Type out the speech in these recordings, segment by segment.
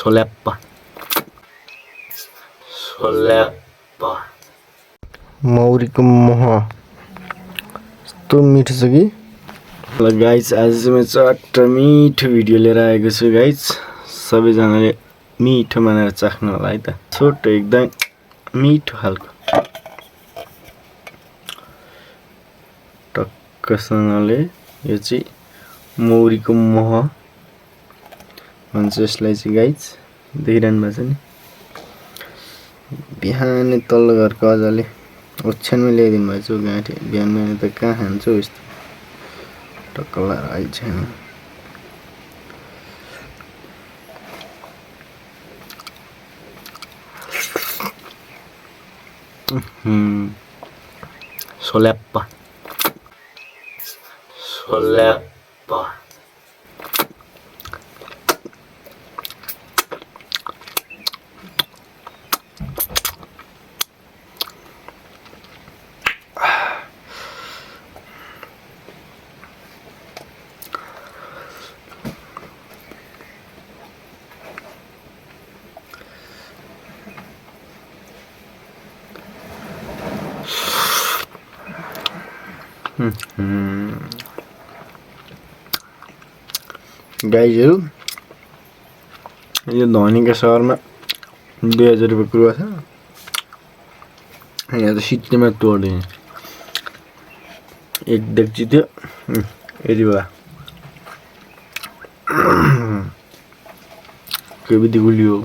सोल्याप्पा सोल्याप्पा मौरीको मह यस्तो मिठो छ कि। ल गाइज आज चाहिँ म चट्ट मिठो भिडियो लिएर आएको छु गाइज। सबैजनाले मिठो मानेर चाख्नु होला है त। छोटो एकदम मिठो खालको टक्कसँगले यो चाहिँ मौरीको मह भन्छ यसलाई चाहिँ गाइज। देखिरहनु भएको छ नि। बिहानै तल्लो घरको अजाले ओछ्यानमै ल्याइदिनु भएछ गाँठी। बिहान बिहान त कहाँ खान्छ यस्तो टक्कला आइछ नि। सोल्याप्पा सोल्याप्पा गाइजहरु यो धनीका सहरमा 2000 रुपैयाँ कुरो छ। यहाँ त सित्तैमा तोड्दिने एक डेक्ची थियो यति भयो। के बित्ति गुलियो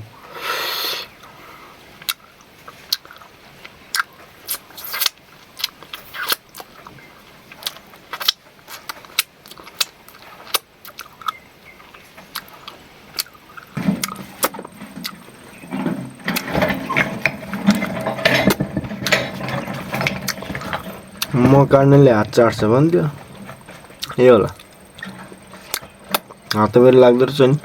म काट्नेले हात चाट्छ भन्थ्यो। ए होला हात त मेरो लाग्दो रहेछ नि।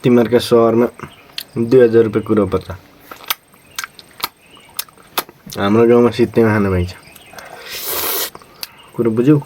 तिमीहरुका सहरमा 2000 रुपैयाँ कुरो पर्छ। हाम्रो गाउँमा सित्तैमा खान पाइन्छ। कुरो बुझ्यौ।